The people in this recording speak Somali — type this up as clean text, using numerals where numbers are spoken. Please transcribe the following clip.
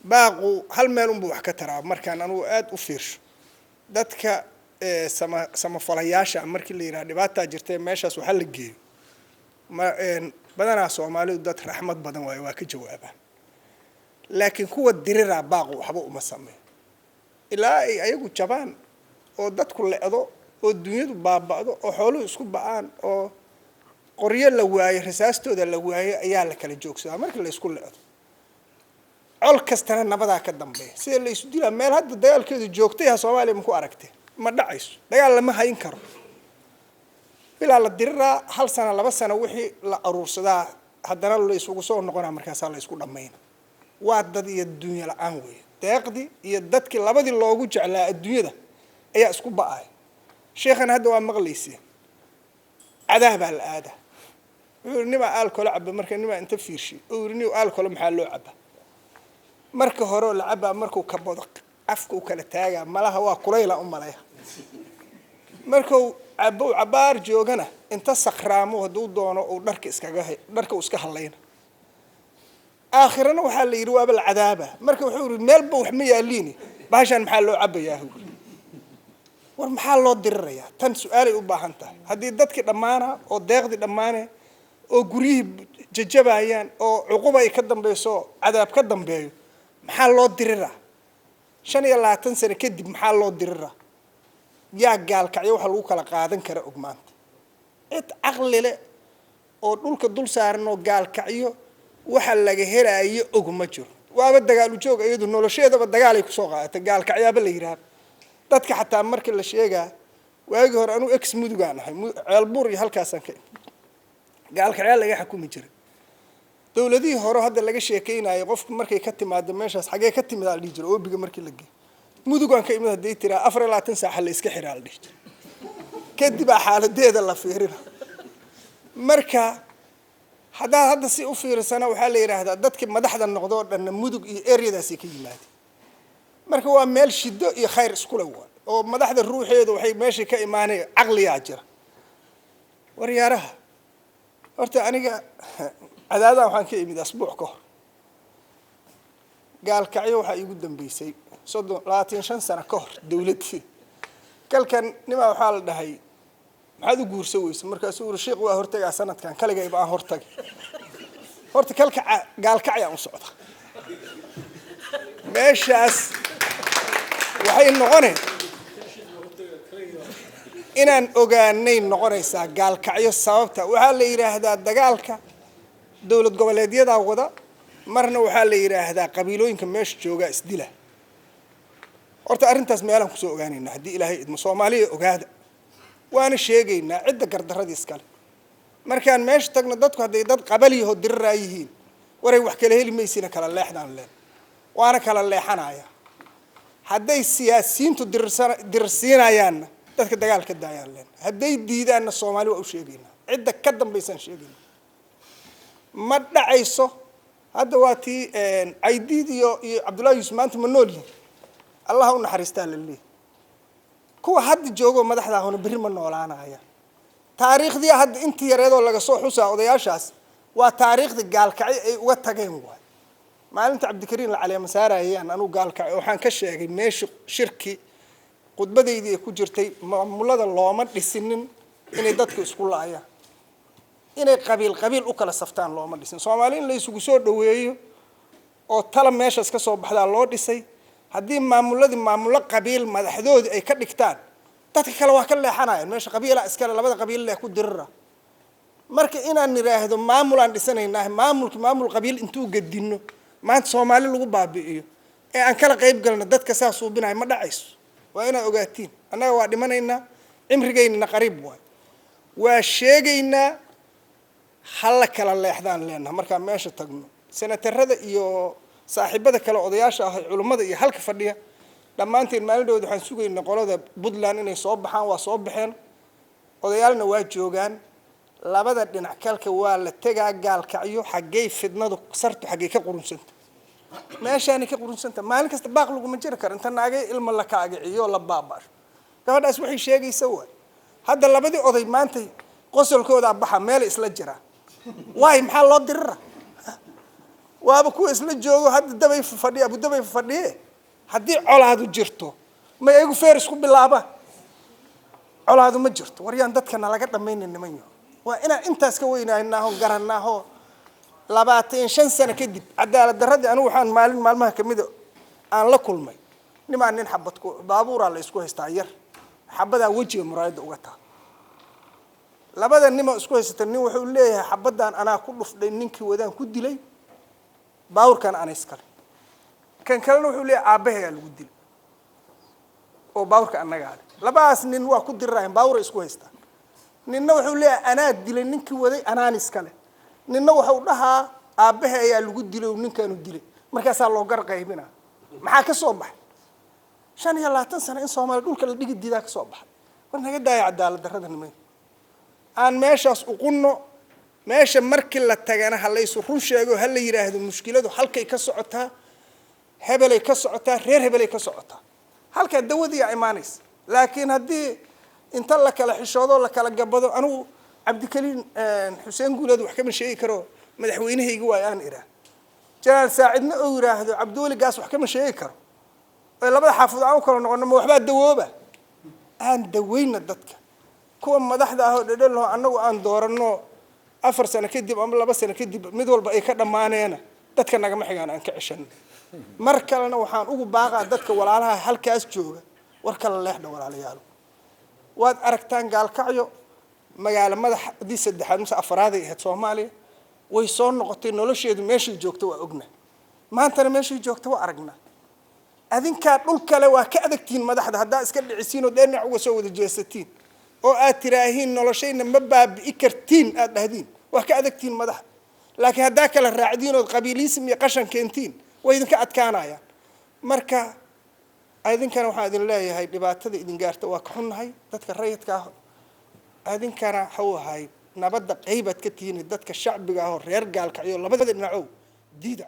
baaqu hal meel unbuu wax ka taraa markaan anugu aad u fiirsho dadka samafalayaasha markii la yidhaha dhibaataa jirtay meeshaas waxa la geeyo badanaa Soomaalidu dad raxmad badan waayo waa ka jawaabaan laakiin kuwa dirira baaqu waxba uma sameeyo ilaa ay ayagu jabaan oo dadku leedo oo dunyadu baabado oo xooluhu isku ba'aan oo qoryo la waayo rasaastooda la waayo ayaa la kala joogsadaa markii la isku leedo col kastana nabadaa ka dambeeya sida la isu dilaa meel hadda dagaalkeedu joogtay Soomaaliya ma ku aragtay ma dhacayso dagaal lama hayn karo ilaa la diriraa hal sano laba sano wixii la aruursadaa haddana la isugu soo noqonaa markaas la isku dhameeyna waa dad iyo dunya la'aan weey deeqdi iyo dadkii labadii loogu jeclaa adduunyada ayaa isku ba'ay sheekhan hadda waa maqlaysi cadaab al aada nima alcohol cabba marka nima inta fiirshi oo niyo alcohol maxaa loo cabba marka hore la cabba markuu ka bodo afka uu kala taaga malaha waa kulayla u malaya markuu cabbo cabaar joogana inta sakhraamo haduu doono oo dharka iska halayna aakhirana waxa la yiri waa bal cadaaba marka wuxuu yiri meel ba wax ma yaaliini baashan maxaa loo cabayaa war maxaa loo dirirayaa tan su'aalay u baahan tahay hadii dadkii dhamaana oo deeqdi dhamaane oo guriyii jajabayaan oo cuquba ay ka dambayso cadaab ka dambeeyo maxaa loo diriraa 25 sano kadib maxaa loo diriraa yaa gaalkacyo waxa lagu kala qaadan kara ogmaanta cid aqli leh oo dhulka dul saaran oo gaalkacyo waxa laga helaayo oguma jiro waaba dagaal u joog iyadu nolosheedaba dagaal ay ku soo qaadatay gaalkacyaaba la yiraahdo dadka xataa markii la sheegaa waagi hore anu ex mudugaan ahay ceelbuur iyo halkaasan ka gaalkacyo laga xukumi jiray dawladii hore hadda laga sheekeynayo qofku markay ka timaado meeshaas xagee ka timid la jiro oobiga markii la geeyo mudugaan ka imid haday tira 24 saac la iska xiraa la dhigto kadib xaaladeeda la fiirina marka hadda si u fiirsana waxa la yiraahdaa dadkii madaxda noqdo dhan mudug iyo area-daasi ka yimaado marka waa meel shido iyo khayr isku leh oo madaxda ruuxeedu waxay meesha ka imaanay aqliya jira waryaaraha horta aniga cadaada waxaan ka imid asbuuc ka hor gaalkacyo waxa igu dambeysay 25 sano ka hor dawladii kalkan nima waxa la dhahay maxaad u guursan weyso markaas uu sheekh waa hortagaa sanadkan kaliga ibaan hortag horta kalka gaalkacyo u socda meeshaas waxay noqonay inaan ogaanay noqonaysa gaalkacyo sababta waxa la yiraahdaa dagaalka dawlad goboleedyada wada marna waxa la yiraahdaa qabiilooyinka meesha jooga isdila horta arintaas meelan ku soo ogaanayna hadii ilaahay idmo Soomaaliya ogaada waana sheegaynaa cid gardarradii iskale markaan meesha tagna dadku haday dad qabaliyo dirraayihiin waray wax kala heli meysina kala leexdaan leen waana kala leexanaya haday siyaasiyiintu dirsiinayaan dadka dagaalka daayaan leen haday diidaan Soomaaliya waa u sheegaynaa cid ka dambaysan sheegaynaa ma dhacayso hadda waati Aidiid iyo Cabdullaahi Yuusuf maanta ma noolyihiin Allah u naxariistaa lillah kuwa hadda joogo madaxda ahuna bari ma noolaanaya taariikhdii hadda intii yareedoo laga soo xusaa odayaashaas waa taariikhdii gaalkacyo ay uga tageen waay maalinta Cabdikariin Cali Masaarayaan anu gaalkacyo waxaan ka sheegay meesha shirki qudbadeydii ku jirtay maamulada looma dhisinin inay dadku isku laayaan inay qabiil u kala saftaan looma dhisin Soomaaliin la isugu soo dhaweeyo oo tala meeshaas ka soo baxda loo dhisay hadii maamulo qabiil madaxdooda ay ka dhigtaan dadka kale waa ka leexanayaan meesha qabiila iskala labada qabiil la ku dirira marka inaan niraahdo maamulaan dhisanaynaa maamul qabiil intuu gadino maanta Soomaali lagu baabi'iyo ee aan kala qayb galno dadka saas u binay ma dhacayso waa ina ogaatiin anaga waa dhimanaynaa cimrigeena qariib waa sheegaynaa hal kala leexdaan leena marka meesha tagno senatarada iyo saaxiibada kale odayaasha ah culimada iyo halka fadhiya dhamaanteen maalindooda waxaan sugaynaa qolada Puntland inay soo baxaan waa soo baxeen odayaalna waa joogan labada dhinac kalka waa la tagaa gaalkacyo xagee fidnadu sartu xagee ka qurunsanta meeshaan ka qurunsanta maalin kasta baaq lagu ma jiri karo inta naagay ilmo la kaagaciyo la baabaar gabadhaas waxay sheegaysaa waa hadda labadii oday maanta qosolkooda baxa meel isla jira waay maxaa loo dirira waaba kuwa isla joogo hadda dabay fadhiya abu dabay fadhiye haddii colaadu jirto ma iyagu feer isku bilaaba colaadu ma jirto waryaan dadkana laga dhamaynin nimanyo waa inaan intaas ka weynaynaaho garanaaho 25 sano kadib cadaalad darradii anigu waxaan maalmaha kamid aan la kulmay nimaan nin xabad ku baabuura la isku haystaa yar xabada wajiga muraayada uga taa labada nimo isku haysata nin wuxuu leeyahay xabadan anaa ku dhufday ninkii wadaan ku dilay baawurkan aan iskale kan kalena wuxuu leeyahay aabaheeyaa lagu dilay oo baawurka anaga ah labaas nin waa ku dirayeen baawur isku haystaan ninna wuxuu leeyahay anaa dilay ninkii waday anaan iskale ninna wuxuu dhahaa aabaheeyaa lagu dilay ninkaanu dilay markaas loo gar qaybina maxaa ka soo baxay 25 sano in Soomaaliya dhulka la dhigi diidaa ka soo baxay war naga daaya cadaalad darrada nimay aan meeshaas u qunno meesha markii la tagana halaysu run sheego hal la yiraahdo mushkiladu halkay ka socotaa hebelay ka socotaa reer hebelay ka socotaa halka dawadii ay imaanays laakiin hadii inta la kala xishoodo la kala gabado anigu Cabdikariin Xuseen Guulad wax kama sheegi karo madaxweynahayga waa aan iraa jalaal saacidna oo yiraahdo Cabduuli gaas wax kama sheegi karo ee labada xaafad aan kala noqono ma waxba dawooba aan daweyna dadka kuwa madaxda ah oo dhadhalo anagu aan doorano 4 sano kadib ama 2 sano kadib mid walba ay ka dhamaanayna dadka naga ma xigaan aan ka cishan mar kalena waxaan ugu baaqaa dadka walaalaha halkaas jooga war kala leexda walaalayaal waad aragtaan gaalkacyo magaalo madaxdii saddexaad mise afraad ee Soomaaliya way soo noqotay nolosheedu meeshii joogto waa ogna maantana meeshii joogto waa aragna adinka dhul kale waa ka adagtiin madaxda hadaa iska dhicisiin oo dhinac uga soo wada jeesatiin oo aad tiraahiin noloshayna ma baabi'i kartiin aad dhahdeen waa ka adagtiin madaxda laakiin hadaa kala raacdiin oo qabiilism iyo qashan keentiin way idinka adkaanayaan marka idinkana waxaan idin leeyahay dhibaatada idin gaarta waa ka xunnahay dadka rayidka ah idinkana hawahay nabadda qaybad ka tihiin dadka shacbiga ah oo reer gaalkacyo labada dhinacow diida